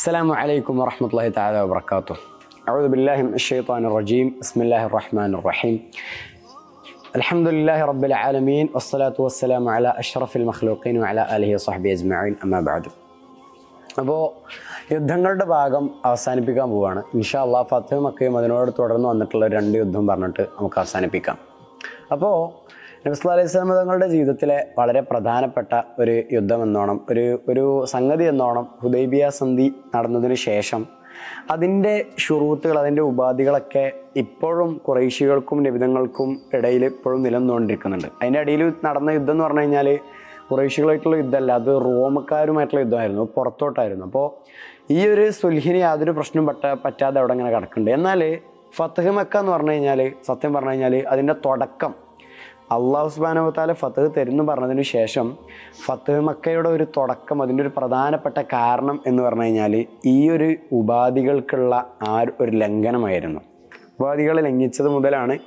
السلام عليكم ورحمة الله تعالى وبركاته. أعوذ بالله من الشيطان الرجيم. بسم الله الرحمن الرحيم. الحمد لله رب العالمين والصلاة والسلام على أشرف المخلوقين وعلى آله وصحبه أجمعين أما بعد. അപ്പോൾ യുദ്ധങ്ങളുടെ ഭാഗം അവസാനിപ്പിക്കാൻ പോവുകയാണ്. ഇൻഷാ അല്ലാഹ് ഫത്ഹ് മക്കയും അതിനോട് തുടർന്ന് വന്നിട്ടുള്ള രണ്ട് യുദ്ധം പറഞ്ഞിട്ട് നമുക്ക് അവസാനിപ്പിക്കാം. അപ്പോൾ നബി സല്ലല്ലാഹു അലൈഹി വസല്ലം തങ്ങളുടെ ജീവിതത്തിലെ വളരെ പ്രധാനപ്പെട്ട ഒരു യുദ്ധം എന്നോണം ഒരു സംഗതി എന്നോണം ഹുദൈബിയ സന്ധി നടന്നതിന് ശേഷം അതിൻ്റെ ഷുറൂത്തുകൾ, അതിൻ്റെ ഉപാധികളൊക്കെ ഇപ്പോഴും ഖുറൈശികൾക്കും നബിതങ്ങൾക്കും ഇടയിൽ ഇപ്പോഴും നിലനിന്നുകൊണ്ടിരിക്കുന്നുണ്ട്. അതിൻ്റെ ഇടയിൽ നടന്ന യുദ്ധം എന്ന് പറഞ്ഞു കഴിഞ്ഞാൽ ഖുറൈശികളായിട്ടുള്ള യുദ്ധമല്ല, അത് റോമക്കാരുമായിട്ടുള്ള യുദ്ധമായിരുന്നു, പുറത്തോട്ടായിരുന്നു. അപ്പോൾ ഈ ഒരു സുൽഹിന് യാതൊരു പ്രശ്നം പറ്റാതെ അവിടെ ഇങ്ങനെ കിടക്കുന്നുണ്ട്. എന്നാൽ ഫത്ഹ് മക്ക എന്ന് പറഞ്ഞു കഴിഞ്ഞാൽ, സത്യം പറഞ്ഞു കഴിഞ്ഞാൽ അതിൻ്റെ തുടക്കം അള്ളാഹു സുബ്ഹാനഹു വ തആല ഫത്ഹ് തരുന്നു പറഞ്ഞതിന് ശേഷം ഫത്ഹ് മക്കയുടെ ഒരു തുടക്കം, അതിൻ്റെ ഒരു പ്രധാനപ്പെട്ട കാരണം എന്ന് പറഞ്ഞു കഴിഞ്ഞാൽ ഈ ഒരു ഉപാധികൾക്കുള്ള ഒരു ലംഘനമായിരുന്നു. ഉപാധികൾ ലംഘിച്ചത് മുതലാണ്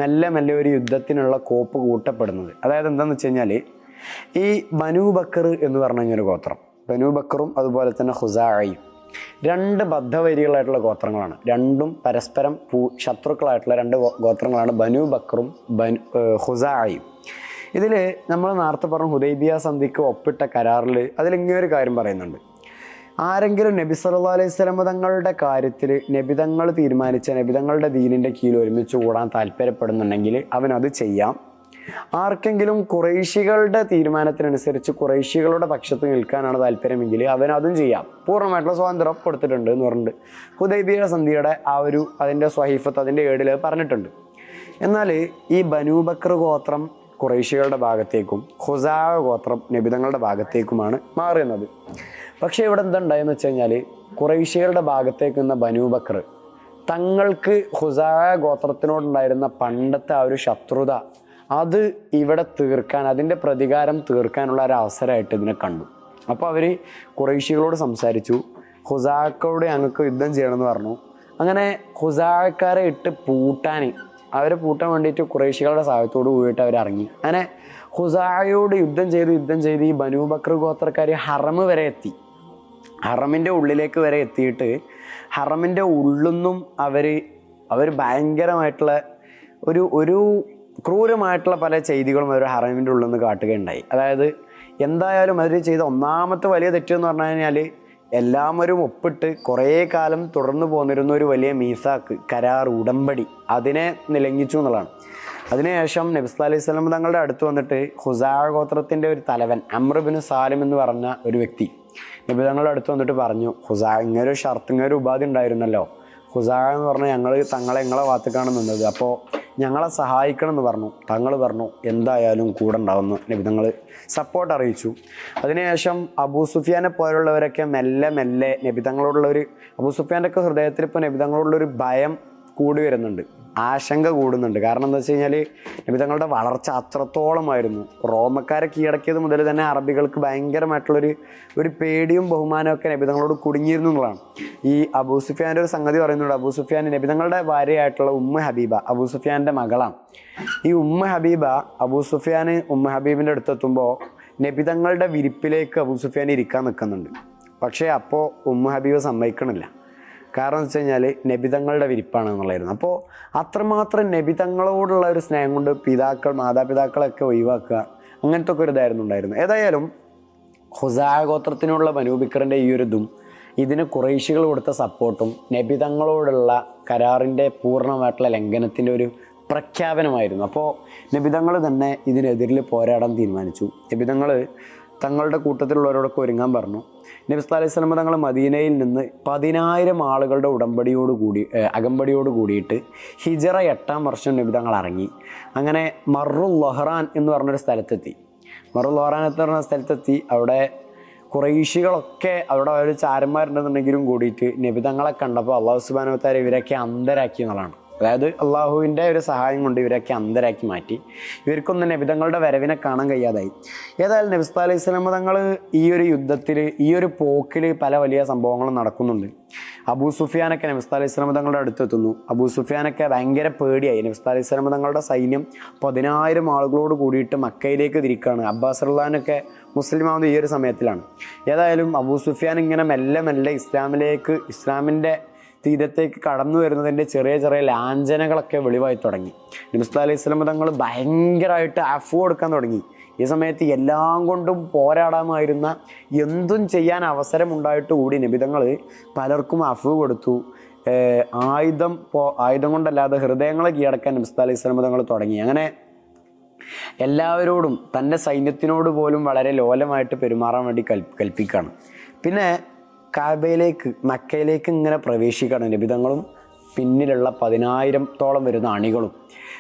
മെല്ലെ മെല്ലെ ഒരു യുദ്ധത്തിനുള്ള കോപ്പ് കൂട്ടപ്പെടുന്നത്. അതായത് എന്താണെന്ന് വെച്ച് കഴിഞ്ഞാൽ ഈ ബനൂ ബക്കർ എന്ന് പറഞ്ഞു കഴിഞ്ഞൊരു ഗോത്രം, ബനൂ ബക്കറും അതുപോലെ തന്നെ ഖുസാഅയും രണ്ട് ബദ്ധവൈരികളായിട്ടുള്ള ഗോത്രങ്ങളാണ്. രണ്ടും പരസ്പരം ശത്രുക്കളായിട്ടുള്ള രണ്ട് ഗോത്രങ്ങളാണ് ബനൂ ബക്കറും ഖുസാഅയും. ഇതിൽ നമ്മൾ നേരത്തെ പറഞ്ഞ ഹുദൈബിയ സന്ധിക്ക് ഒപ്പിട്ട കരാറിൽ അതിലിങ്ങനൊരു കാര്യം പറയുന്നുണ്ട്. ആരെങ്കിലും നബി സല്ലല്ലാഹു അലൈഹി വസല്ലം തങ്ങളുടെ കാര്യത്തിൽ നബിതങ്ങൾ തീരുമാനിച്ച നബിതങ്ങളുടെ ദീനിൻ്റെ കീഴിൽ ഒരുമിച്ച് കൂടാൻ താല്പര്യപ്പെടുന്നുണ്ടെങ്കിൽ അവനത് ചെയ്യാം. ആർക്കെങ്കിലും ഖുറൈശികളുടെ തീരുമാനത്തിനനുസരിച്ച് ഖുറൈശികളുടെ പക്ഷത്ത് നിൽക്കാനാണ് താല്പര്യമെങ്കിൽ അവനതും ചെയ്യാം. പൂർണ്ണമായിട്ടുള്ള സ്വാതന്ത്ര്യം കൊടുത്തിട്ടുണ്ട് എന്ന് പറഞ്ഞിട്ട് ഹുദൈബിയ സന്ധിയുടെ അതിൻ്റെ സ്വഹീഫത്ത്, അതിൻ്റെ ഏടിൽ പറഞ്ഞിട്ടുണ്ട്. എന്നാൽ ഈ ബനൂ ബക്കർ ഗോത്രം ഖുറൈശികളുടെ ഭാഗത്തേക്കും ഖുസാഅ ഗോത്രം നബിതങ്ങളുടെ ഭാഗത്തേക്കുമാണ് മാറുന്നത്. പക്ഷേ ഇവിടെ എന്തുണ്ടായെന്ന് വെച്ച് കഴിഞ്ഞാൽ ഖുറൈശികളുടെ ഭാഗത്തേക്ക് നിന്ന ബനൂ ബക്കർ തങ്ങൾക്ക് ഖുസാഅ ഗോത്രത്തിനോടുണ്ടായിരുന്ന പണ്ടത്തെ ആ ഒരു ശത്രുത അത് ഇവിടെ തീർക്കാൻ, അതിൻ്റെ പ്രതികാരം തീർക്കാനുള്ള ഒരു അവസരമായിട്ട് ഇതിനെ കണ്ടു. അപ്പോൾ അവർ ഖുറൈശികളോട് സംസാരിച്ചു, ഖുസാഅയോട് ഞങ്ങൾക്ക് യുദ്ധം ചെയ്യണമെന്ന് പറഞ്ഞു. അങ്ങനെ ഖുസാഅക്കാരെ ഇട്ട് അവരെ പൂട്ടാൻ വേണ്ടിയിട്ട് ഖുറൈശികളുടെ സഹായത്തോട് പോയിട്ട് അവരിറങ്ങി. അങ്ങനെ ഖുസാഅയോട് യുദ്ധം ചെയ്ത് ഈ ബനൂ ബക്കർ ഗോത്രക്കാർ ഹറമ് വരെ എത്തി. ഹറമിൻ്റെ ഉള്ളിലേക്ക് വരെ എത്തിയിട്ട് ഹറമിൻ്റെ ഉള്ളിൽ അവർ ഭയങ്കരമായിട്ടുള്ള ഒരു ക്രൂരമായിട്ടുള്ള പല ചെയ്തികളും അവർ ഹറമിൻ്റെ ഉള്ളിൽ നിന്ന് കാട്ടുകയുണ്ടായി. അതായത് എന്തായാലും അവർ ചെയ്ത ഒന്നാമത്തെ വലിയ തെറ്റെന്ന് പറഞ്ഞു കഴിഞ്ഞാൽ എല്ലാവരും ഒപ്പിട്ട് കുറേ കാലം തുടർന്നു പോന്നിരുന്ന ഒരു വലിയ മീസാക്ക്, കരാർ, ഉടമ്പടി, അതിനെ ലംഘിച്ചു എന്നുള്ളതാണ്. അതിനുശേഷം നബി സല്ലല്ലാഹു അലൈഹി വസല്ലം തങ്ങളുടെ അടുത്ത് വന്നിട്ട് ഖുസാഅ ഗോത്രത്തിൻ്റെ ഒരു തലവൻ അംർ ഇബ്നു സാലിം എന്ന് പറഞ്ഞ ഒരു വ്യക്തി നബി തങ്ങളുടെ അടുത്ത് വന്നിട്ട് പറഞ്ഞു, ഖുസാഅ ഇങ്ങനൊരു ഷർത്ത്, ഇങ്ങനൊരു ഉപാധി ഉണ്ടായിരുന്നല്ലോ. ഖുസാഅ എന്ന് പറഞ്ഞാൽ നിങ്ങളെ ഭാഗത്തേക്കാണ് നിന്നത്, അപ്പോൾ ഞങ്ങളെ സഹായിക്കണം എന്ന് പറഞ്ഞു. തങ്ങൾ പറഞ്ഞു എന്തായാലും കൂടെ ഉണ്ടാവുമെന്ന് നബി തങ്ങൾ സപ്പോർട്ട് അറിയിച്ചു. അതിനുശേഷം അബൂ സുഫിയാനെ പോലുള്ളവരൊക്കെ മെല്ലെ നബി തങ്ങളോടുള്ള അബൂ സുഫിയാൻ്റെ ഒക്കെ ഹൃദയത്തിൽ ഇപ്പോൾ നബി തങ്ങളോടുള്ളൊരു ഭയം കൂടി വരുന്നുണ്ട്, ആശങ്ക കൂടുന്നുണ്ട്. കാരണം എന്താ വെച്ച് കഴിഞ്ഞാൽ നബി തങ്ങളുടെ വളർച്ച അത്രത്തോളമായിരുന്നു. റോമക്കാരെ കീഴടക്കിയത് മുതൽ തന്നെ അറബികൾക്ക് ഭയങ്കരമായിട്ടുള്ളൊരു പേടിയും ബഹുമാനമൊക്കെ നബി തങ്ങളോട് കുടുങ്ങിയിരുന്നു എന്നുള്ളതാണ്. ഈ അബൂ സുഫിയാൻ്റെ ഒരു സംഗതി പറയുന്നുണ്ട്. അബൂ സുഫിയാൻ നബി തങ്ങളുടെ ഭാര്യയായിട്ടുള്ള ഹബീബ അബൂ സുഫിയാൻ്റെ മകളാണ്. ഈ ഹബീബ അബൂ സുഫിയാൻ ഹബീബിൻ്റെ അടുത്തെത്തുമ്പോൾ നബി തങ്ങളുടെ വിരിപ്പിലേക്ക് അബൂ സുഫിയാൻ ഇരിക്കാൻ നിൽക്കുന്നുണ്ട്. പക്ഷേ അപ്പോൾ ഹബീബ് സമ്മതിക്കണില്ല. കാരണം എന്ന് വെച്ച് കഴിഞ്ഞാൽ നബിതങ്ങളുടെ വിരിപ്പാണ് എന്നുള്ളതായിരുന്നു. അപ്പോൾ അത്രമാത്രം നബിതങ്ങളോടുള്ള ഒരു സ്നേഹം കൊണ്ട് മാതാപിതാക്കളൊക്കെ ഒഴിവാക്കുക, അങ്ങനത്തെ ഒക്കെ ഒരു ഇതായിരുന്നു ഉണ്ടായിരുന്നു. ഏതായാലും ഖുസാഅ ഗോത്രത്തിനുള്ള ബനൂ ബക്കറിൻ്റെ ഈ ഒരു ഇതും ഇതിന് ഖുറൈശികൾ കൊടുത്ത സപ്പോർട്ടും നബിതങ്ങളോടുള്ള കരാറിൻ്റെ പൂർണ്ണമായിട്ടുള്ള ലംഘനത്തിൻ്റെ ഒരു പ്രഖ്യാപനമായിരുന്നു. അപ്പോൾ നബിതങ്ങൾ തന്നെ ഇതിനെതിരിൽ പോരാടാൻ തീരുമാനിച്ചു. നബിതങ്ങൾ തങ്ങളുടെ കൂട്ടത്തിലുള്ളവരോടൊക്കെ ഒരുങ്ങാൻ പറഞ്ഞു. നബി സല്ലല്ലാഹു അലൈഹി വസല്ലം തങ്ങൾ മദീനയിൽ നിന്ന് 10,000 ആളുകളുടെ അകമ്പടിയോട് കൂടിയിട്ട് ഹിജറ 8-ാം വർഷം നബി തങ്ങൾ ഇറങ്ങി. അങ്ങനെ മറുൽ ലഹ്റാൻ എന്ന് പറഞ്ഞൊരു സ്ഥലത്തെത്തി. മറുൽ ലഹ്റാൻ എന്ന് പറഞ്ഞ സ്ഥലത്തെത്തി അവിടെ ഖുറൈശികളൊക്കെ അവിടെ ഒരു ചാരന്മാരുണ്ടെന്നുണ്ടെങ്കിലും കൂടിയിട്ട് നബി തങ്ങളെ കണ്ടപ്പോൾ അല്ലാഹു സുബ്ഹാനഹു വ തആല ഇവരൊക്കെ അന്ധരാക്കി എന്നുള്ളതാണ്. അതായത് അള്ളാഹുവിൻ്റെ ഒരു സഹായം കൊണ്ട് ഇവരൊക്കെ അന്ധരാക്കി മാറ്റി. ഇവർക്കൊന്നും നബിതങ്ങളുടെ വരവിനെ കാണാൻ കഴിയാതായി. ഏതായാലും നബി സല്ലല്ലാഹു അലൈഹി വസല്ലം തങ്ങൾ ഈ ഒരു യുദ്ധത്തിൽ, ഈ ഒരു പോക്കിൽ പല വലിയ സംഭവങ്ങളും നടക്കുന്നുണ്ട്. അബൂ സുഫിയാനൊക്കെ നബി സല്ലല്ലാഹു അലൈഹി വസല്ലം തങ്ങളുടെ അടുത്തെത്തുന്നു. അബൂ സുഫിയാനൊക്കെ ഭയങ്കര പേടിയായി. നബി സല്ലല്ലാഹു അലൈഹി വസല്ലം തങ്ങളുടെ സൈന്യം 10,000 ആളുകളോട് കൂടിയിട്ട് മക്കയിലേക്ക് തിരിക്കുകയാണ്. അബ്ബാസ് റളിയല്ലാഹുവിനൊക്കെ മുസ്ലിം ആവുന്ന ഈ ഒരു സമയത്തിലാണ്. ഏതായാലും അബൂ സുഫിയാൻ ഇങ്ങനെ മെല്ലെ മെല്ലെ ഇസ്ലാമിൻ്റെ തീരത്തേക്ക് കടന്നു വരുന്നതിൻ്റെ ചെറിയ ചെറിയ ലാഞ്ചനകളൊക്കെ വെളിവായി തുടങ്ങി. നബി സല്ലല്ലാഹു അലൈഹി വസല്ലം തങ്ങൾ ഭയങ്കരമായിട്ട് അഫ്വ് കൊടുക്കാൻ തുടങ്ങി. ഈ സമയത്ത് എല്ലാം കൊണ്ടും പോരാടാമായിരുന്ന, എന്തും ചെയ്യാൻ അവസരമുണ്ടായിട്ട് കൂടി നബിതങ്ങൾ പലർക്കും അഫ്വ് കൊടുത്തു. ആയുധം കൊണ്ടല്ലാതെ ഹൃദയങ്ങളെ കീഴടക്കാൻ നബി സല്ലല്ലാഹു അലൈഹി വസല്ലം തങ്ങൾ തുടങ്ങി. അങ്ങനെ എല്ലാവരോടും, തൻ്റെ സൈന്യത്തിനോട് പോലും വളരെ ലോലമായിട്ട് പെരുമാറാൻ വേണ്ടി കൽപ്പിക്കുകയാണ്. പിന്നെ മക്കയിലേക്ക് ഇങ്ങനെ പ്രവേശിക്കുകയാണ് നബിതങ്ങളും പിന്നിലുള്ള 10,000-ഓളം വരുന്ന അണികളും.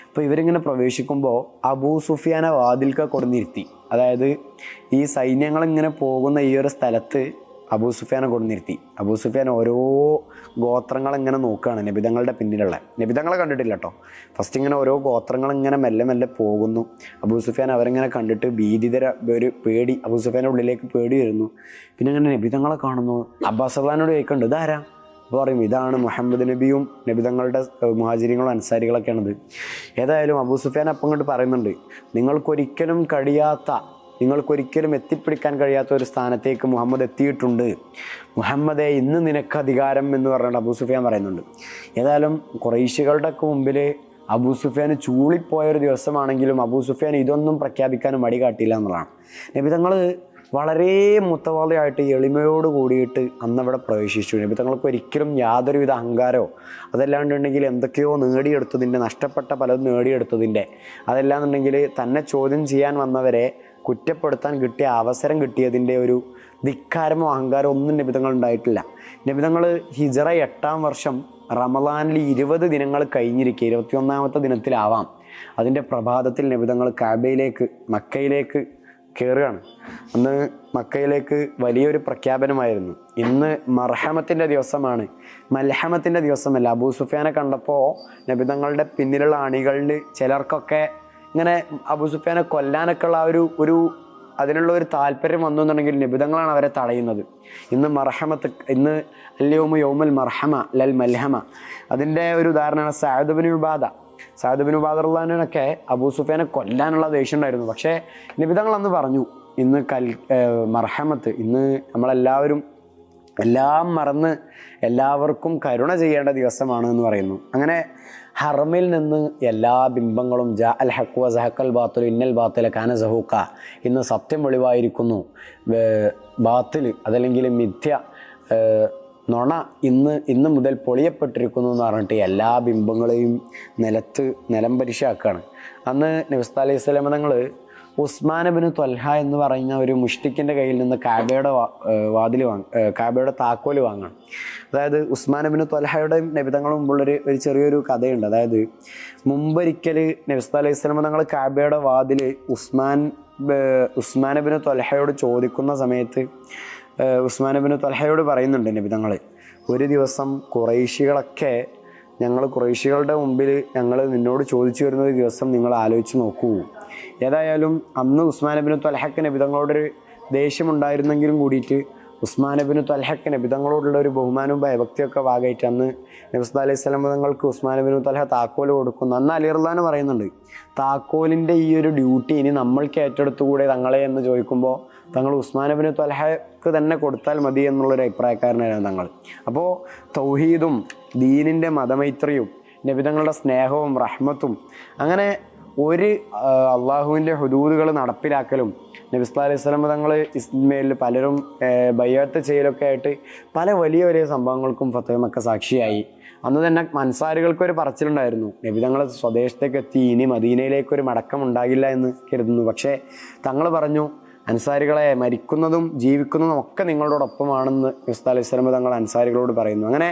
അപ്പോൾ ഇവരിങ്ങനെ പ്രവേശിക്കുമ്പോൾ അബൂ സുഫിയാനെ വാതിൽക്ക കൊടുന്നിരുത്തി. അതായത് ഈ സൈന്യങ്ങളിങ്ങനെ പോകുന്ന ഈ ഒരു സ്ഥലത്ത് അബൂ സുഫിയാനെ കൊടുന്നിരുത്തി. അബൂ സുഫിയാൻ ഓരോ ഗോത്രങ്ങളിങ്ങനെ നോക്കുകയാണ് നബിതങ്ങളുടെ പിന്നിലുള്ള. നബിതങ്ങളെ കണ്ടിട്ടില്ല കേട്ടോ. ഫസ്റ്റ് ഇങ്ങനെ ഓരോ ഗോത്രങ്ങളിങ്ങനെ മെല്ലെ മെല്ലെ പോകുന്നു. അബൂ സുഫിയാൻ അവരിങ്ങനെ കണ്ടിട്ട് ഒരു പേടി, അബൂ സുഫിയാൻ്റെ ഉള്ളിലേക്ക് പേടി വരുന്നു. പിന്നെ ഇങ്ങനെ നബിതങ്ങളെ കാണുന്നു. അബ്ബാസ് റളിയല്ലാഹുവിനോട് ചോദിക്കുന്നുണ്ട്, ഇതാരാ? അപ്പോൾ പറയും, ഇതാണ് മുഹമ്മദ് നബിയും നബിതങ്ങളുടെ മുഹാജിരികളും അൻസാരികളൊക്കെയാണിത്. ഏതായാലും അബൂ സുഫിയാൻ അപ്പം കൊണ്ട് പറയുന്നുണ്ട്, നിങ്ങൾക്കൊരിക്കലും എത്തിപ്പിടിക്കാൻ കഴിയാത്ത ഒരു സ്ഥാനത്തേക്ക് മുഹമ്മദ് എത്തിയിട്ടുണ്ട്. മുഹമ്മദേ, ഇന്ന് നിനക്ക് അധികാരം എന്ന് പറഞ്ഞിട്ട് അബൂ സുഫിയാൻ പറയുന്നുണ്ട്. ഏതായാലും ഖുറൈശികളുടെ ഒക്കെ മുമ്പിൽ അബൂ സുഫിയാൻ ചൂളിപ്പോയൊരു ദിവസമാണെങ്കിലും അബൂ സുഫിയാൻ ഇതൊന്നും പ്രഖ്യാപിക്കാനും മടി കാട്ടിയില്ല എന്നുള്ളതാണ്. നബിതങ്ങൾ വളരെ മുത്തവാളിയായിട്ട് എളിമയോട് കൂടിയിട്ട് അന്നവിടെ പ്രവേശിച്ചു. നബിതങ്ങൾക്ക് ഒരിക്കലും യാതൊരുവിധ അഹങ്കാരമോ അതല്ലാണ്ടുണ്ടെങ്കിൽ എന്തൊക്കെയോ നേടിയെടുത്തതിൻ്റെ, നഷ്ടപ്പെട്ട പലതും നേടിയെടുത്തതിൻ്റെ, അതല്ലാന്നുണ്ടെങ്കിൽ തന്നെ ചോദ്യം ചെയ്യാൻ വന്നവരെ കുറ്റപ്പെടുത്താൻ കിട്ടിയ അവസരം കിട്ടിയതിൻ്റെ ഒരു ധിക്കാരമോ അഹങ്കാരമോ ഒന്നും നബിതങ്ങൾ ഉണ്ടായിട്ടില്ല. നബിതങ്ങൾ ഹിജറ 8-ാം വർഷം റമളാനിൽ 20 ദിനങ്ങൾ കഴിഞ്ഞിരിക്കുക, 21-ാമത്തെ ദിനത്തിലാവാം, അതിൻ്റെ പ്രഭാതത്തിൽ നബിതങ്ങൾ മക്കയിലേക്ക് കയറുകയാണ്. അന്ന് മക്കയിലേക്ക് വലിയൊരു പ്രഖ്യാപനമായിരുന്നു. ഇന്ന് മർഹമത്തിൻ്റെ ദിവസമാണ്, മൽഹമത്തിൻ്റെ ദിവസമല്ല. അബൂ സുഫിയാനെ കണ്ടപ്പോൾ നബിതങ്ങളുടെ പിന്നിലുള്ള അണികളിൽ ചിലർക്കൊക്കെ ഇങ്ങനെ അബൂ സുഫിയാനെ കൊല്ലാനൊക്കെ ഉള്ള അതിനുള്ള ഒരു താല്പര്യം വന്നു എന്നുണ്ടെങ്കിൽ നബിതങ്ങളാണ് അവരെ തടയുന്നത്. ഇന്ന് യൗമുൽ മർഹമ ലൽ മൽഹമ. അതിൻ്റെ ഒരു ഉദാഹരണമാണ് സഅദ് ബിൻ ഉബാദ റളിയല്ലാഹുവിനൊക്കെ അബൂ സുഫിയാനെ കൊല്ലാനുള്ള ദേഷ്യം ഉണ്ടായിരുന്നു. പക്ഷേ നബിതങ്ങൾ അന്ന് പറഞ്ഞു, ഇന്ന് മർഹമത്ത്, ഇന്ന് നമ്മളെല്ലാവരും എല്ലാം മറന്ന് എല്ലാവർക്കും കരുണ ചെയ്യേണ്ട ദിവസമാണ് എന്ന് പറയുന്നു. അങ്ങനെ ഹറമിൽ നിന്ന് എല്ലാ ബിംബങ്ങളും ജാ അൽ ഹഖ് വ സഹഖൽ ബാത്തിലു ഇന്നൽ ബാത്തില കാന സഹൂഖ, ഇന്ന് സത്യം വെളിവായിരിക്കുന്നു, ബാത്തിൽ അതല്ലെങ്കിൽ മിഥ്യ നുണ ഇന്ന് മുതൽ പൊളിയപ്പെട്ടിരിക്കുന്നു എന്ന് പറഞ്ഞിട്ട് എല്ലാ ബിംബങ്ങളെയും നിലം പരിശാക്കുകയാണ്. അന്ന് നബി സല്ലല്ലാഹു അലൈഹി വസല്ലം തങ്ങൾ ഉസ്മാൻ ഇബ്നു ത്വൽഹ എന്ന് പറയുന്ന ഒരു മുഷ്രിക്കിൻ്റെ കയ്യിൽ നിന്ന് കാബയുടെ താക്കോല് വാങ്ങണം. അതായത് ഉസ്മാൻ ഇബ്നു ത്വൽഹയുടെ നബിതങ്ങളും മുമ്പുള്ളൊരു ചെറിയൊരു കഥയുണ്ട്. അതായത് മുമ്പൊരിക്കൽ നബി സല്ലല്ലാഹു അലൈഹി വസല്ലം തങ്ങൾ കാബയുടെ വാതിൽ ഉസ്മാൻ ഇബ്നു ത്വൽഹയോട് ചോദിക്കുന്ന സമയത്ത് ഉസ്മാൻ ഇബ്നു ത്വൽഹയോട് പറയുന്നുണ്ട് നബിതങ്ങൾ, ഒരു ദിവസം ഖുറൈശികളുടെ മുമ്പിൽ ഞങ്ങൾ നിന്നോട് ചോദിച്ചു വരുന്ന ഒരു ദിവസം നിങ്ങൾ ആലോചിച്ച് നോക്കൂ. ഏതായാലും അന്ന് ഉസ്മാൻ ഇബ്നു ത്വൽഹക്ക് നബിതങ്ങളോടൊരു ദേഷ്യമുണ്ടായിരുന്നെങ്കിലും കൂടിയിട്ട് ഉസ്മാൻ ഇബ്നു ത്വൽഹക്ക് നബിതങ്ങളോടുള്ള ഒരു ബഹുമാനവും ഭയഭക്തിയൊക്കെ ഭാഗമായിട്ട് അന്ന് നബി സല്ലല്ലാഹു അലൈഹി വസല്ലം തങ്ങൾക്ക് ഉസ്മാൻ ഇബ്നു ത്വൽഹ താക്കോൽ കൊടുക്കുന്നു. അന്ന് അലി റളിയല്ലാഹു പറയുന്നുണ്ട്, താക്കോലിൻ്റെ ഈ ഒരു ഡ്യൂട്ടി ഇനി നമ്മൾക്ക് ഏറ്റെടുത്തുകൂടെ തങ്ങളെ എന്ന് ചോദിക്കുമ്പോൾ തങ്ങൾ ഉസ്മാൻ ഇബ്നു ത്വൽഹക്ക് തന്നെ കൊടുത്താൽ മതി എന്നുള്ളൊരു അഭിപ്രായക്കാരനായിരുന്നു തങ്ങൾ. അപ്പോൾ തൗഹീദും ദീനിൻ്റെ മതമൈത്രിയും നബിതങ്ങളുടെ സ്നേഹവും റഹ്മത്തും അങ്ങനെ ഒരു അള്ളാഹുവിൻ്റെ ഹുദൂദുകൾ നടപ്പിലാക്കലും നബി സല്ലല്ലാഹു അലൈഹി വസല്ലം തങ്ങൾ ഇസ്മയിൽ പലരും ബയ്യത്ത് ചെയ്യലൊക്കെ ആയിട്ട് പല വലിയ സംഭവങ്ങൾക്കും ഫത്വ മക്ക സാക്ഷിയായി. അന്ന് തന്നെ അൻസാരികൾക്കൊരു പറച്ചിലുണ്ടായിരുന്നു, നബിതങ്ങൾ സ്വദേശത്തേക്ക് എത്തി, ഇനി മദീനയിലേക്കൊരു മടക്കം ഉണ്ടാകില്ല എന്ന് കരുതുന്നു. പക്ഷേ തങ്ങൾ പറഞ്ഞു, അൻസാരികളെ മരിക്കുന്നതും ജീവിക്കുന്നതും ഒക്കെ നിങ്ങളോടൊപ്പമാണെന്ന് നബി സല്ലല്ലാഹു അലൈഹി വസല്ലം തങ്ങൾ അൻസാരികളോട് പറയുന്നു. അങ്ങനെ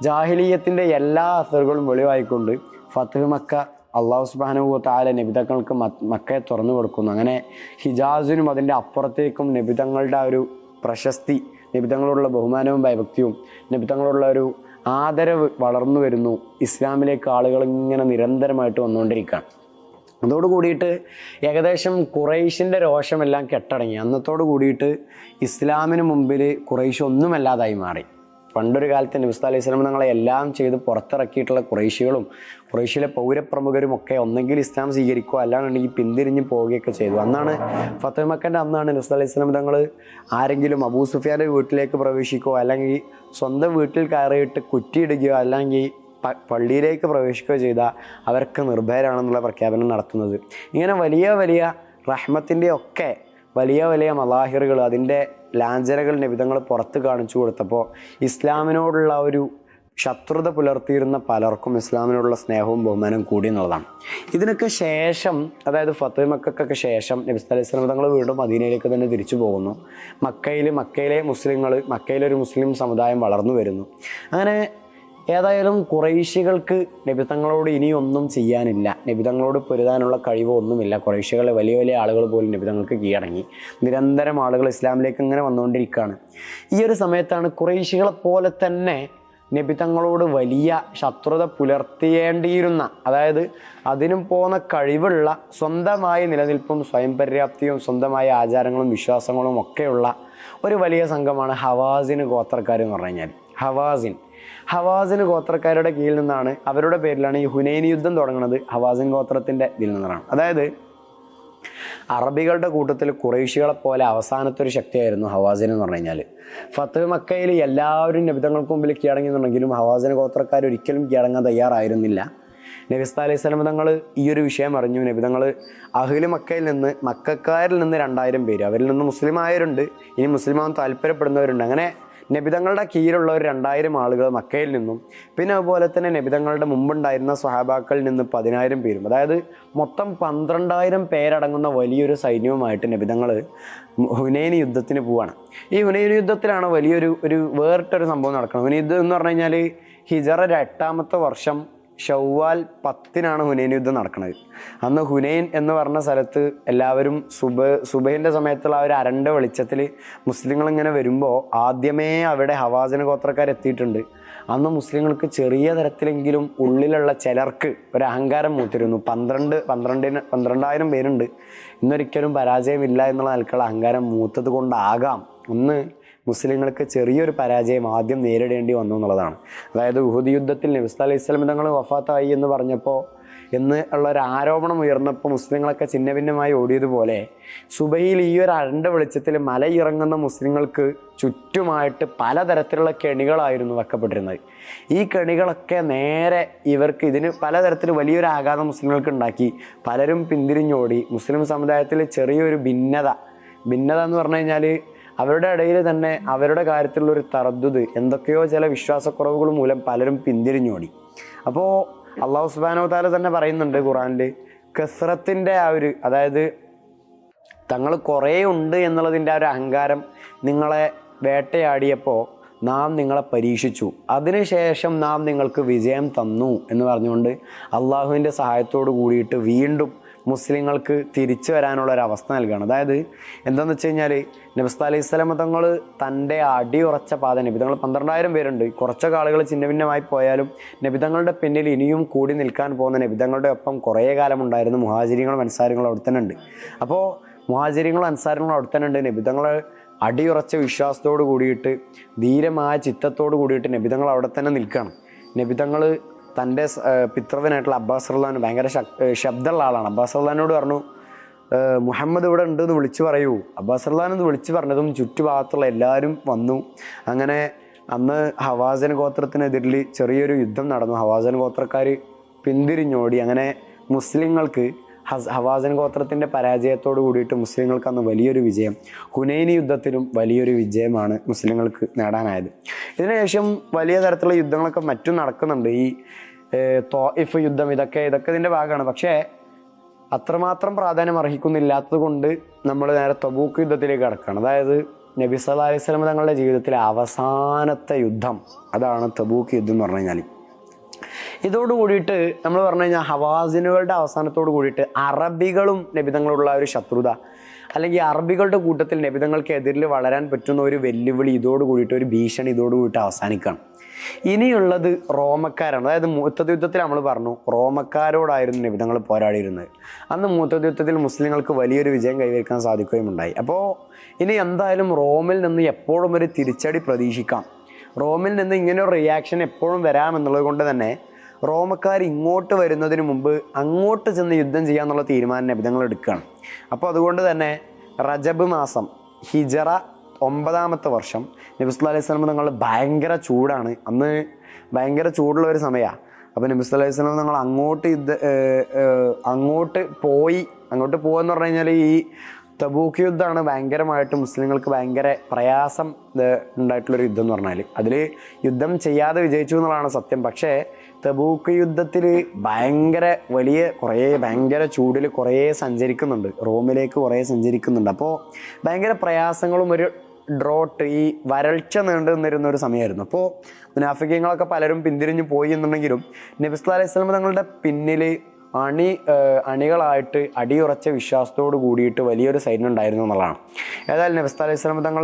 ജാഹിലിയ്യത്തിൻ്റെ എല്ലാ അസറുകളും വെളിവായിക്കൊണ്ട് ഫത്ഹ് മക്ക അള്ളാഹു സുബ്ഹാനഹു വ തആല നബിതങ്ങൾക്ക് മക്കയെ തുറന്നു കൊടുക്കുന്നു. അങ്ങനെ ഹിജാസിനും അതിൻ്റെ അപ്പുറത്തേക്കും നബിതങ്ങളുടെ ഒരു പ്രശസ്തി, നബിതങ്ങളോടുള്ള ബഹുമാനവും ഭയഭക്തിയും നബിതങ്ങളോടുള്ള ഒരു ആദരവ് വളർന്നു വരുന്നു. ഇസ്ലാമിലേക്ക് ആളുകൾ ഇങ്ങനെ നിരന്തരമായിട്ട് വന്നുകൊണ്ടിരിക്കുകയാണ്. അതോട് കൂടിയിട്ട് ഏകദേശം ഖുറൈശിൻ്റെ രോഷമെല്ലാം കെട്ടടങ്ങി. അന്നത്തോട് കൂടിയിട്ട് ഇസ്ലാമിന് മുമ്പിൽ ഖുറൈശ് ഒന്നുമല്ലാതായി മാറി. പണ്ടൊരു കാലത്ത് നബി സല്ലല്ലാഹു അലൈഹി വസല്ലം തങ്ങളെ എല്ലാം ചെയ്ത് പുറത്തിറക്കിയിട്ടുള്ള ഖുറൈശികളും ഖുറൈശിലെ പൗരപ്രമുഖരും ഒക്കെ ഒന്നെങ്കിൽ ഇസ്ലാം സ്വീകരിക്കുക, അല്ലാന്നുണ്ടെങ്കിൽ പിന്തിരിഞ്ഞ് പോവുകയൊക്കെ ചെയ്തു. അന്നാണ് ഫത്ഹ് മക്കൻ്റെ അന്നാണ് നബി സല്ലല്ലാഹു അലൈഹി വസല്ലം തങ്ങൾ ആരെങ്കിലും അബൂ സുഫിയാൻ്റെ വീട്ടിലേക്ക് പ്രവേശിക്കുകയോ അല്ലെങ്കിൽ സ്വന്തം വീട്ടിൽ കയറിയിട്ട് കുറ്റിയിടുകയോ അല്ലെങ്കിൽ പള്ളിയിലേക്ക് പ്രവേശിക്കുകയോ ചെയ്താൽ അവർക്ക് നിർഭയരാണെന്നുള്ള പ്രഖ്യാപനം നടത്തുന്നത്. ഇങ്ങനെ വലിയ വലിയ റഹ്മത്തിൻ്റെ ഒക്കെ വലിയ വലിയ മലാഹിറുകൾ, അതിൻ്റെ ലാഞ്ചനകൾ നബിതങ്ങൾ പുറത്ത് കാണിച്ചു കൊടുത്തപ്പോൾ ഇസ്ലാമിനോടുള്ള ഒരു ശത്രുത പുലർത്തിയിരുന്ന പലർക്കും ഇസ്ലാമിനോടുള്ള സ്നേഹവും ബഹുമാനവും കൂടി എന്നുള്ളതാണ്. ഇതിനൊക്കെ ശേഷം, അതായത് ഫത്ഹ് മക്കക്കൊക്കെ ശേഷം നബി സല്ലല്ലാഹു അലൈഹി വസല്ലം തങ്ങൾ വീണ്ടും മദീനയിലേക്ക് തന്നെ തിരിച്ചു പോകുന്നു. മക്കയിലെ മുസ്ലിങ്ങൾ, മക്കയിലൊരു മുസ്ലിം സമുദായം വളർന്നു വരുന്നു. അങ്ങനെ ഏതായാലും ഖുറൈശികൾക്ക് നബി തങ്ങളോട് ഇനിയൊന്നും ചെയ്യാനില്ല, നബി തങ്ങളോട് പൊരുതാനുള്ള കഴിവോ ഒന്നുമില്ല. ഖുറൈശികളെ വലിയ വലിയ ആളുകൾ പോലും നബി തങ്ങൾക്ക് കീഴടങ്ങി. നിരന്തരം ആളുകൾ ഇസ്ലാമിലേക്ക് ഇങ്ങനെ വന്നുകൊണ്ടിരിക്കുകയാണ്. ഈ ഒരു സമയത്താണ് ഖുറൈശികളെ പോലെ തന്നെ നബി തങ്ങളോട് വലിയ ശത്രുത പുലർത്തേണ്ടിയിരുന്ന, അതായത് അതിനും പോകുന്ന കഴിവുള്ള, സ്വന്തമായ നിലനിൽപ്പും സ്വയം പര്യാപ്തിയും സ്വന്തമായ ആചാരങ്ങളും വിശ്വാസങ്ങളും ഒക്കെയുള്ള ഒരു വലിയ സംഘമാണ് ഹവാസിൻ ഗോത്രക്കാർ എന്ന് പറഞ്ഞു കഴിഞ്ഞാൽ. ഹവാസിൻ ഗോത്രക്കാരുടെ കീഴിൽ നിന്നാണ്, അവരുടെ പേരിലാണ് ഈ ഹുനൈൻ യുദ്ധം തുടങ്ങുന്നത്. ഹവാസിൻ ഗോത്രത്തിൻ്റെ ഇതിൽ നിന്നാണ്. അതായത് അറബികളുടെ കൂട്ടത്തിൽ ഖുറൈശികളെ പോലെ അവസാനത്തെ ഒരു ശക്തിയായിരുന്നു ഹവാസിൻ എന്ന് പറഞ്ഞു കഴിഞ്ഞാൽ. ഫത്ഹ് മക്കയിൽ എല്ലാവരും നബിതങ്ങൾക്ക് മുമ്പിൽ കീഴടങ്ങിയെന്നുണ്ടെങ്കിലും ഹവാസിൻ ഗോത്രക്കാർ ഒരിക്കലും കീഴടങ്ങാൻ തയ്യാറായിരുന്നില്ല. നബി സല്ലല്ലാഹു അലൈഹി വസല്ലം തങ്ങൾ ഈ ഒരു വിഷയം അറിഞ്ഞു. നബിതങ്ങൾ അഹ്ലു മക്കയിൽ നിന്ന്, മക്കക്കാരിൽ നിന്ന് 2000 പേര്, അവരിൽ നിന്ന് മുസ്ലിം ആയവരുണ്ട്, ഇനി മുസ്ലിമാൻ താല്പര്യപ്പെടുന്നവരുണ്ട്. അങ്ങനെ നബിതങ്ങളുടെ കീഴിലുള്ള ഒരു 2000 ആളുകൾ മക്കയിൽ നിന്നും, പിന്നെ അതുപോലെ തന്നെ നബിതങ്ങളുടെ മുമ്പുണ്ടായിരുന്ന സ്വഹാബാക്കളിൽ നിന്ന് 10000 പേരും, അതായത് മൊത്തം 12000 പേരടങ്ങുന്ന വലിയൊരു സൈന്യവുമായിട്ട് നബിതങ്ങൾ ഹുനൈൻ യുദ്ധത്തിന് പോവാണ്. ഈ ഹുനൈൻ യുദ്ധത്തിലാണ് വലിയൊരു വേറിട്ടൊരു സംഭവം നടക്കുന്നത്. ഹുനൈൻ യുദ്ധം എന്ന് പറഞ്ഞു കഴിഞ്ഞാൽ ഹിജറ 8ാമത്തെ വർഷം ഷവ്വാൽ 10-നാണ് ഹുനൈൻ യുദ്ധം നടക്കുന്നത്. അന്ന് ഹുനൈൻ എന്ന് പറഞ്ഞ സ്ഥലത്ത് എല്ലാവരും സുബഹിൻ്റെ സമയത്തുള്ള ആ ഒരു അരണ്ട വെളിച്ചത്തിൽ മുസ്ലിങ്ങളിങ്ങനെ വരുമ്പോൾ ആദ്യമേ അവിടെ ഹവാസിൻ ഗോത്രക്കാരെത്തിയിട്ടുണ്ട്. അന്ന് മുസ്ലിങ്ങൾക്ക് ചെറിയ തരത്തിലെങ്കിലും ഉള്ളിലുള്ള ചിലർക്ക് ഒരു അഹങ്കാരം മൂത്തിരുന്നു. 12,000 പേരുണ്ട്, ഇന്നൊരിക്കലും പരാജയമില്ല എന്നുള്ള നിലക്കുള്ള അഹങ്കാരം മൂത്തത് കൊണ്ടാകാം ഒന്ന് മുസ്ലിങ്ങൾക്ക് ചെറിയൊരു പരാജയം ആദ്യം നേരിടേണ്ടി വന്നു എന്നുള്ളതാണ്. അതായത് ഉഹുദ് യുദ്ധത്തിൽ നബി സല്ലല്ലാഹു അലൈഹി വസല്ലം തങ്ങൾ വഫാത്തായി എന്ന് പറഞ്ഞപ്പോൾ ഉള്ള ഒരു ആരോപണം ഉയർന്നപ്പോൾ മുസ്ലിങ്ങളൊക്കെ ഛിന്നഭിന്നമായി ഓടിയതുപോലെ സുബഹിയിൽ ഈ ഒരു അരണ്ട വെളിച്ചത്തിൽ മലയിറങ്ങുന്ന മുസ്ലിങ്ങൾക്ക് ചുറ്റുമായിട്ട് പലതരത്തിലുള്ള കെണികളായിരുന്നു വെക്കപ്പെട്ടിരുന്നത്. ഈ കെണികളൊക്കെ നേരെ ഇതിന് പലതരത്തിൽ വലിയൊരു ആഘാതം മുസ്ലിങ്ങൾക്ക് ഉണ്ടാക്കി. പലരും പിന്തിരിഞ്ഞോടി. മുസ്ലിം സമുദായത്തിൽ ചെറിയൊരു ഭിന്നത എന്ന് പറഞ്ഞു കഴിഞ്ഞാൽ അവരുടെ ഇടയിൽ തന്നെ അവരുടെ കാര്യത്തിലുള്ളൊരു തറദ്ദുദ്, എന്തൊക്കെയോ ചില വിശ്വാസക്കുറവുകൾ മൂലം പലരും പിന്തിരിഞ്ഞോടി. അപ്പോൾ അള്ളാഹു സുബ്ഹാനഹു വ തആല തന്നെ പറയുന്നുണ്ട് ഖുർആനിൽ, കസ്റത്തിൻ്റെ അതായത് തങ്ങൾ കുറേ ഉണ്ട് എന്നുള്ളതിൻ്റെ ആ ഒരു അഹങ്കാരം നിങ്ങളെ വേട്ടയാടിയപ്പോൾ നാം നിങ്ങളെ പരീക്ഷിച്ചു, അതിനുശേഷം നാം നിങ്ങൾക്ക് വിജയം തന്നു എന്ന് പറഞ്ഞുകൊണ്ട് അള്ളാഹുവിൻ്റെ സഹായത്തോട് കൂടിയിട്ട് വീണ്ടും മുസ്ലിങ്ങൾക്ക് തിരിച്ചു വരാനുള്ളൊരവസ്ഥ നൽകുകയാണ്. അതായത് എന്താണെന്ന് വെച്ച് കഴിഞ്ഞാൽ നബി സല്ലല്ലാഹു അലൈഹി വസല്ലം തങ്ങൾ തൻ്റെ അടിയുറച്ച പാത, നബിതങ്ങൾ 12,000 പേരുണ്ട്, കുറച്ചൊക്കെ ആളുകൾ ഭിന്നമായി പോയാലും നബിതങ്ങളുടെ പിന്നിൽ ഇനിയും കൂടി നിൽക്കാൻ പോകുന്ന നബിതങ്ങളുടെ ഒപ്പം കുറേ കാലം ഉണ്ടായിരുന്ന മുഹാജിരികളും അൻസാരികളും അവിടെ തന്നെ ഉണ്ട്. അപ്പോൾ മുഹാജിരികളും അൻസാരികളും അവിടെ തന്നെ ഉണ്ട്. നബിതങ്ങൾ അടിയുറച്ച വിശ്വാസത്തോട് കൂടിയിട്ട് ധീരമായ ചിത്തത്തോട് കൂടിയിട്ട് നബിതങ്ങൾ അവിടെ തന്നെ നിൽക്കുകയാണ്. നബിതങ്ങൾ തൻ്റെ പിതൃവനായിട്ടുള്ള അബ്ബാസ് റളിയല്ലാഹു ഭയങ്കര ശബ്ദമുള്ള ആളാണ്. അബ്ബാസ് റളിയല്ലാഹുവിനോട് പറഞ്ഞു, മുഹമ്മദ് ഇവിടെ ഉണ്ട് എന്ന് വിളിച്ചു പറയൂ. അബ്ബാസ് റളിയല്ലാഹു എന്ന് വിളിച്ചു പറഞ്ഞതും ചുറ്റുഭാഗത്തുള്ള എല്ലാവരും വന്നു. അങ്ങനെ അന്ന് ഹവാസിൻ ഗോത്രത്തിനെതിരിൽ ചെറിയൊരു യുദ്ധം നടന്നു. ഹവാസിൻ ഗോത്രക്കാർ പിന്തിരിഞ്ഞോടി. അങ്ങനെ മുസ്ലിങ്ങൾക്ക് ഹവാസിൻ ഗോത്രത്തിൻ്റെ പരാജയത്തോട് കൂടിയിട്ട് മുസ്ലിങ്ങൾക്ക് അന്ന് വലിയൊരു വിജയം, ഹുനൈൻ യുദ്ധത്തിലും വലിയൊരു വിജയമാണ് മുസ്ലിങ്ങൾക്ക് നേടാനായത്. ഇതിനുശേഷം വലിയ തരത്തിലുള്ള യുദ്ധങ്ങളൊക്കെ മറ്റും നടക്കുന്നുണ്ട്. ഈ ത്വാഇഫ് യുദ്ധം ഇതൊക്കെ ഇതിൻ്റെ ഭാഗമാണ്. പക്ഷേ അത്രമാത്രം പ്രാധാന്യം അർഹിക്കുന്നില്ലാത്തത് കൊണ്ട് നമ്മൾ നേരെ തബൂക്ക് യുദ്ധത്തിലേക്ക് കടക്കുകയാണ്. അതായത് നബി സല്ലല്ലാഹു അലൈഹി വസല്ലം തങ്ങളുടെ ജീവിതത്തിലെ അവസാനത്തെ യുദ്ധം, അതാണ് തബൂക്ക് യുദ്ധം എന്ന് പറഞ്ഞു കഴിഞ്ഞാൽ. ഇതോട് കൂടിയിട്ട് നമ്മൾ പറഞ്ഞു കഴിഞ്ഞാൽ ഹവാസിനുകളുടെ അവസാനത്തോട് കൂടിയിട്ട് അറബികളും നബിതങ്ങളുള്ള ഒരു ശത്രുത, അല്ലെങ്കിൽ അറബികളുടെ കൂട്ടത്തിൽ നബിതങ്ങൾക്ക് എതിരിൽ വളരാൻ പറ്റുന്ന ഒരു വെല്ലുവിളി ഇതോട് കൂടിയിട്ട്, ഒരു ഭീഷണി ഇതോട് കൂടിയിട്ട് അവസാനിക്കുകയാണ്. ഇനിയുള്ളത് റോമക്കാരാണ്. അതായത് മുഅ്തദ് യുദ്ധത്തിൽ നമ്മൾ പറഞ്ഞു റോമക്കാരോടായിരുന്നു നബി തങ്ങൾ പോരാടിയിരുന്നത്. അന്ന് മുഅ്തദ് യുദ്ധത്തിൽ മുസ്ലിങ്ങൾക്ക് വലിയൊരു വിജയം കൈവരിക്കാൻ സാധിക്കുകയും ഉണ്ടായി. അപ്പോൾ ഇനി എന്തായാലും റോമിൽ നിന്ന് എപ്പോഴും ഒരു തിരിച്ചടി പ്രതീക്ഷിക്കാം. റോമിൽ നിന്ന് ഇങ്ങനെ ഒരു റിയാക്ഷൻ എപ്പോഴും വരാമെന്നുള്ളത് കൊണ്ട് തന്നെ റോമക്കാർ ഇങ്ങോട്ട് വരുന്നതിന് മുമ്പ് അങ്ങോട്ട് ചെന്ന് യുദ്ധം ചെയ്യാന്നുള്ള തീരുമാനം നബി തങ്ങൾ എടുക്കുകയാണ്. അപ്പോൾ അതുകൊണ്ട് തന്നെ റജബ് മാസം ഹിജറ 9ാമത്തെ വർഷം നബി സല്ലല്ലാഹു അലൈഹി വസല്ലം തങ്ങൾ ഭയങ്കര ചൂടാണ്, അന്ന് ഭയങ്കര ചൂടുള്ള ഒരു സമയമാണ്. അപ്പോൾ നബി സല്ലല്ലാഹു അലൈഹി വസല്ലം തങ്ങൾ അങ്ങോട്ട് പോകുമെന്ന് പറഞ്ഞു കഴിഞ്ഞാൽ ഈ തബൂക്ക് യുദ്ധമാണ് ഭയങ്കരമായിട്ട് മുസ്ലിങ്ങൾക്ക് ഭയങ്കര പ്രയാസം ഉണ്ടായിട്ടുള്ളൊരു യുദ്ധം എന്ന് പറഞ്ഞാൽ. അതിൽ യുദ്ധം ചെയ്യാതെ വിജയിച്ചു എന്നുള്ളതാണ് സത്യം. പക്ഷേ തബൂക്ക് യുദ്ധത്തിൽ ഭയങ്കര ചൂടിൽ കുറേ സഞ്ചരിക്കുന്നുണ്ട്, റോമിലേക്ക് കുറേ സഞ്ചരിക്കുന്നുണ്ട്. അപ്പോൾ ഭയങ്കര പ്രയാസങ്ങളും ഒരു ഡ്രോട്ട്, ഈ വരൾച്ച നീണ്ടു നിന്നിരുന്ന ഒരു സമയമായിരുന്നു. അപ്പോൾ മുനാഫിക്കീങ്ങളൊക്കെ പലരും പിന്തിരിഞ്ഞു പോയി എന്നുണ്ടെങ്കിലും നബി സല്ലല്ലാഹു അലൈഹി വസല്ലം തങ്ങളുടെ പിന്നിൽ അണികളായിട്ട് അടിയുറച്ച വിശ്വാസത്തോട് കൂടിയിട്ട് വലിയൊരു സൈന്യം ഉണ്ടായിരുന്നു എന്നുള്ളതാണ്. ഏതായാലും നബി സല്ലല്ലാഹു അലൈഹി വസല്ലം തങ്ങൾ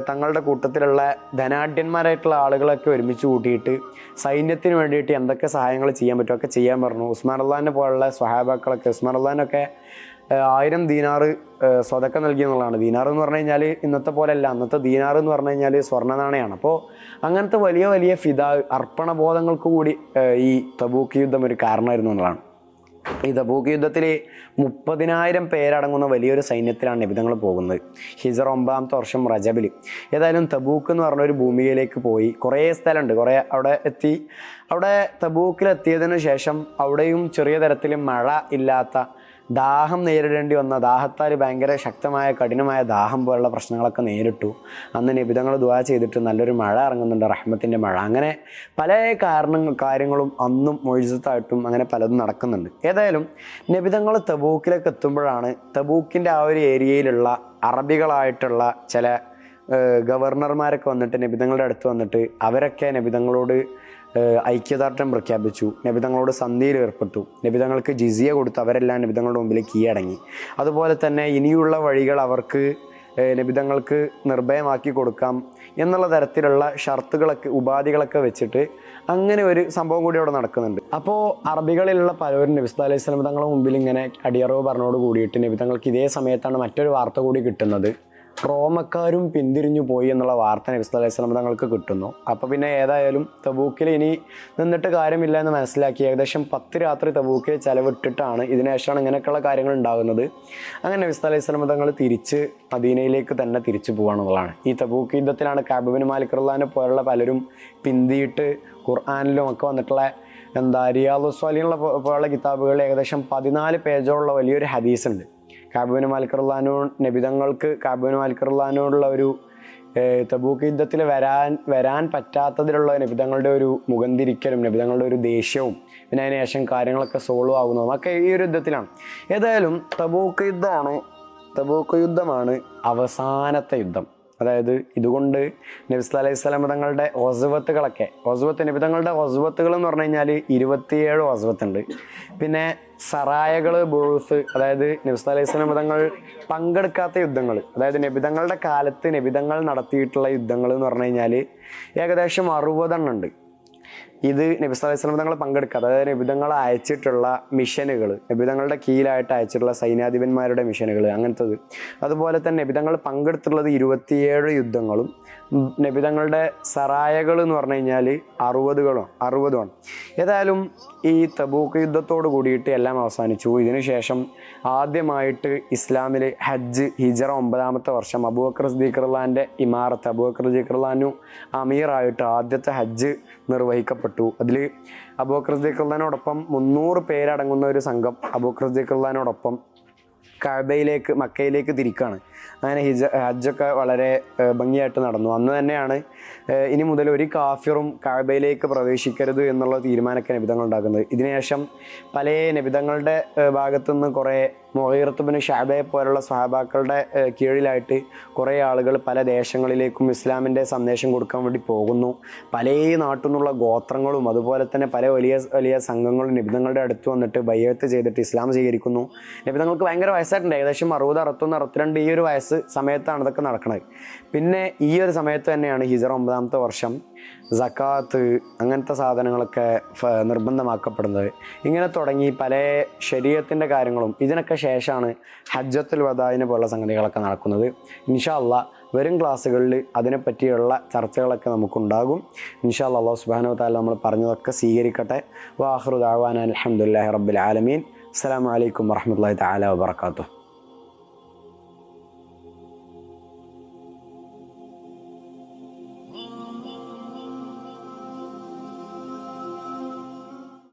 തങ്ങളുടെ കൂട്ടത്തിലുള്ള ധനാഢ്യന്മാരായിട്ടുള്ള ആളുകളൊക്കെ ഒരുമിച്ച് കൂട്ടിയിട്ട് സൈന്യത്തിന് വേണ്ടിയിട്ട് എന്തൊക്കെ സഹായങ്ങൾ ചെയ്യാൻ പറ്റുമോ ഒക്കെ ചെയ്യാൻ പറഞ്ഞു. ഉസ്മാൻ റളിയല്ലാഹു പോലുള്ള സ്വഹാബാക്കളൊക്കെ ഉസ്മാൻ റളിയല്ലാഹുവിനൊക്കെ 1000 ദീനാറ് സ്വതക്ക നൽകി എന്നുള്ളതാണ്. ദീനാർ എന്ന് പറഞ്ഞു കഴിഞ്ഞാൽ ഇന്നത്തെ പോലെയല്ല, അന്നത്തെ ദീനാർ എന്ന് പറഞ്ഞു കഴിഞ്ഞാൽ സ്വർണ്ണ നാണയമാണ്. അപ്പോൾ അങ്ങനത്തെ വലിയ വലിയ അർപ്പണബോധങ്ങൾക്ക് കൂടി ഈ തബൂക്ക് യുദ്ധം ഒരു കാരണമായിരുന്നു എന്നുള്ളതാണ്. ഈ തബൂക്ക് യുദ്ധത്തിൽ 30,000 പേരടങ്ങുന്ന വലിയൊരു സൈന്യത്തിലാണ് നബി തങ്ങൾ പോകുന്നത് ഹിജറ 9ാമത്തെ വർഷം റജബിൽ. ഏതായാലും തബൂക്ക് എന്ന് പറഞ്ഞൊരു ഭൂമിയിലേക്ക് പോയി കുറേ സ്ഥലമുണ്ട്, അവിടെ എത്തി. അവിടെ തബൂക്കിലെത്തിയതിനു ശേഷം അവിടെയും ചെറിയ തരത്തിൽ മഴ ഇല്ലാത്ത, ദാഹം നേരിടേണ്ടി വന്ന, ദാഹത്താൽ ഭയങ്കര ശക്തമായ കഠിനമായ ദാഹം പോലുള്ള പ്രശ്നങ്ങളൊക്കെ നേരിട്ടു. അന്ന് നബി തങ്ങൾ ദുആ ചെയ്തിട്ട് നല്ലൊരു മഴ ഇറങ്ങുന്നുണ്ട്, റഹ്മത്തിൻ്റെ മഴ. അങ്ങനെ പല കാര്യങ്ങളും അന്നും മുഅ്ജിസത്തായിട്ടും അങ്ങനെ പലതും നടക്കുന്നുണ്ട്. ഏതായാലും നബി തങ്ങൾ തബൂക്കിലേക്ക് എത്തുമ്പോഴാണ് തബൂക്കിൻ്റെ ആ ഒരു ഏരിയയിലുള്ള അറബികളായിട്ടുള്ള ചില ഗവർണർമാരൊക്കെ വന്നിട്ട് നബി തങ്ങളുടെ അടുത്ത് വന്നിട്ട് അവരൊക്കെ നബി തങ്ങളോട് ഐക്യദാർഢ്യം പ്രഖ്യാപിച്ചു, നബി തങ്ങളോട് സന്ധിയിൽ ഏർപ്പെട്ടു, നബി തങ്ങൾക്ക് ജിസിയ കൊടുത്തു, അവരെല്ലാം നബി തങ്ങളുടെ മുമ്പിൽ കീഴടങ്ങി. അതുപോലെ തന്നെ ഇനിയുള്ള വഴികൾ അവർക്ക് നബി തങ്ങൾക്ക് നിർഭയമാക്കി കൊടുക്കാം എന്നുള്ള തരത്തിലുള്ള ഷർത്തുകളൊക്കെ ഉപാധികളൊക്കെ വെച്ചിട്ട് അങ്ങനെ ഒരു സംഭവം കൂടി അവിടെ നടക്കുന്നുണ്ട്. അപ്പോൾ അറബികളിലുള്ള പലരും നബി സല്ലല്ലാഹു അലൈഹി വസല്ലം തങ്ങളുടെ മുമ്പിൽ ഇങ്ങനെ അടിയറവ് പറഞ്ഞോട് കൂടിയിട്ട് നബി തങ്ങൾക്ക് ഇതേ സമയത്താണ് മറ്റൊരു വാർത്ത കൂടി കിട്ടുന്നത്, റോമക്കാരും പിന്തിരിഞ്ഞു പോയി എന്നുള്ള വാർത്ത നബി സല്ലല്ലാഹു അലൈഹി വസല്ലം തങ്ങൾക്ക് കിട്ടുന്നു. അപ്പോൾ പിന്നെ ഏതായാലും തബൂക്കിൽ ഇനി നിന്നിട്ട് കാര്യമില്ല എന്ന് മനസ്സിലാക്കി ഏകദേശം 10 രാത്രി തബൂക്കിൽ ചെലവിട്ടിട്ടാണ് ഇതിനുശേഷമാണ് ഇങ്ങനെയൊക്കെയുള്ള കാര്യങ്ങൾ ഉണ്ടാകുന്നത്. അങ്ങനെ നബി സല്ലല്ലാഹു അലൈഹി വസല്ലം തങ്ങൾ തിരിച്ച് മദീനയിലേക്ക് തന്നെ തിരിച്ചു പോകാനുള്ളതാണ്. ഈ തബൂക്ക് യുദ്ധത്തിലാണ് കഅബ് ബിൻ മാലിക് റളിയല്ലാഹു പോലുള്ള പലരും പിന്തിയിട്ട് ഖുർആനിലും ഒക്കെ വന്നിട്ടുള്ള റിയാദുസ് സ്വാലിഹീൻ പോലുള്ള കിതാബുകളിൽ ഏകദേശം 14 പേജോളം വലിയൊരു ഹദീസ് ഉണ്ട്. കഅബ് ബിൻ മാലിക് റളിയല്ലാഹു നബി തങ്ങൾക്ക് കഅബ് ബിൻ മാലിക് റളിയല്ലാഹുവിനുള്ള ഒരു തബൂക്ക് യുദ്ധത്തിൽ വരാൻ പറ്റാത്തതിലുള്ള നബി തങ്ങളുടെ ഒരു മുഖം തിരിക്കലും നബി തങ്ങളുടെ ഒരു ദേഷ്യവും പിന്നെ അതിന് ശേഷം കാര്യങ്ങളൊക്കെ സോൾവ് ആകുന്നതും ഒക്കെ ഈ ഒരു യുദ്ധത്തിലാണ്. ഏതായാലും തബൂക്ക് യുദ്ധമാണ് അവസാനത്തെ യുദ്ധം. അതായത് ഇതുകൊണ്ട് നബി സല്ലല്ലാഹു അലൈഹി വസല്ലം തങ്ങളുടെ നബി തങ്ങളുടെ ഒസ്വത്തുകൾ എന്ന് പറഞ്ഞു കഴിഞ്ഞാൽ 27 ഒസ്വത്തുണ്ട്. പിന്നെ സറായകൾ, ബുഴുസ്, അതായത് നബി സല്ലല്ലാഹു അലൈഹി വസല്ലം തങ്ങൾ പങ്കെടുക്കാത്ത യുദ്ധങ്ങൾ, അതായത് നബി തങ്ങളുടെ കാലത്ത് നബി തങ്ങൾ നടത്തിയിട്ടുള്ള യുദ്ധങ്ങൾ എന്ന് പറഞ്ഞു കഴിഞ്ഞാൽ ഏകദേശം 60 എണ്ണം ഉണ്ട്. ഇത് നബി സല്ലല്ലാഹു അലൈഹി വസല്ലം തങ്ങൾ പങ്കെടുക്കുക, അതായത് നബി തങ്ങൾ അയച്ചിട്ടുള്ള മിഷനുകൾ, നബി തങ്ങളുടെ കീഴിലായിട്ട് അയച്ചിട്ടുള്ള സൈന്യാധിപന്മാരുടെ മിഷനുകൾ അങ്ങനത്തത്. അതുപോലെ തന്നെ നബി തങ്ങൾ പങ്കെടുത്തിട്ടുള്ളത് 27 യുദ്ധങ്ങളും നബി തങ്ങളുടെ സറായകൾ എന്ന് പറഞ്ഞു കഴിഞ്ഞാൽ 60ആണ്. ഏതായാലും ഈ തബൂക്ക് യുദ്ധത്തോട് കൂടിയിട്ട് എല്ലാം അവസാനിച്ചു. ഇതിനുശേഷം ആദ്യമായിട്ട് ഇസ്ലാമിൽ ഹജ്ജ് ഹിജറ 9ാമത്തെ വർഷം അബൂബക്കർ സിദ്ദീഖ് റളിയല്ലാഹുവിൻ്റെ ഇമാറത്ത്, അബൂബക്കർ സിദ്ദീഖ് റളിയല്ലാഹു അമീറായിട്ട് ആദ്യത്തെ ഹജ്ജ് നിർവഹിക്കപ്പെട്ടു. അതിൽ അബൂബക്കർ സിദ്ദീഖ് റളിയല്ലാഹുവിനോടൊപ്പം 300 പേരടങ്ങുന്ന ഒരു സംഘം അബൂബക്കർ സിദ്ദീഖ് റളിയല്ലാഹുവിനോടൊപ്പം മക്കയിലേക്ക് തിരിക്കുകയാണ്. അങ്ങനെ ഹജ്ജൊക്കെ വളരെ ഭംഗിയായിട്ട് നടന്നു. അന്ന് തന്നെയാണ് ഇനി മുതൽ ഒരു കാഫിറും കഅബയിലേക്ക് പ്രവേശിക്കരുത് എന്നുള്ള തീരുമാനമൊക്കെ നബിതങ്ങൾ ഉണ്ടാക്കുന്നത്. ഇതിനുശേഷം പല നബിതങ്ങളുടെ ഭാഗത്തുനിന്ന് കുറേ മുഗീറത്ത് ബിൻ ശഅബയെ പോലുള്ള സ്വഹാബാക്കളുടെ കീഴിലായിട്ട് കുറേ ആളുകൾ പല ദേശങ്ങളിലേക്കും ഇസ്ലാമിൻ്റെ സന്ദേശം കൊടുക്കാൻ വേണ്ടി പോകുന്നു. പല നാട്ടിൽ നിന്നുള്ള ഗോത്രങ്ങളും അതുപോലെ തന്നെ പല വലിയ വലിയ സംഘങ്ങളും നബിതങ്ങളുടെ അടുത്ത് വന്നിട്ട് ബൈഅത്ത് ചെയ്തിട്ട് ഇസ്ലാം സ്വീകരിക്കുന്നു. നബിതങ്ങൾക്ക് ഭയങ്കര വയസ്സായിട്ടുണ്ട്, ഏകദേശം 60, 61, 62 ഈ ഒരു സമയത്താണ് ഇതൊക്കെ നടക്കുന്നത്. പിന്നെ ഈ ഒരു സമയത്ത് തന്നെയാണ് ഹിജറ 9ാമത്തെ വർഷം സക്കാത്ത് അങ്ങനത്തെ സാധനങ്ങളൊക്കെ നിർബന്ധമാക്കപ്പെടുന്നത്. ഇങ്ങനെ തുടങ്ങി പല ശരീഅത്തിൻ്റെ കാര്യങ്ങളും ഇതിനൊക്കെ ശേഷമാണ് ഹജ്ജത്തുൽ വദാഇനെ പോലുള്ള സംഗതികളൊക്കെ നടക്കുന്നത്. ഇൻഷാ അല്ലാഹ് വരും ക്ലാസ്സുകളിൽ അതിനെപ്പറ്റിയുള്ള ചർച്ചകളൊക്കെ നമുക്കുണ്ടാകും. ഇൻഷാ അല്ലാഹ് അല്ലാഹു സുബ്ഹാനഹു വ തആല നമ്മൾ പറഞ്ഞതൊക്കെ സ്വീകരിക്കട്ടെ. വആഖിറു ദഅവാനാ അൽഹംദുലില്ലാഹി റബ്ബിൽ ആലമീൻ. അസ്സലാമു അലൈക്കും വറഹ്മത്തുള്ളാഹി തആല വബറകാതുഹു.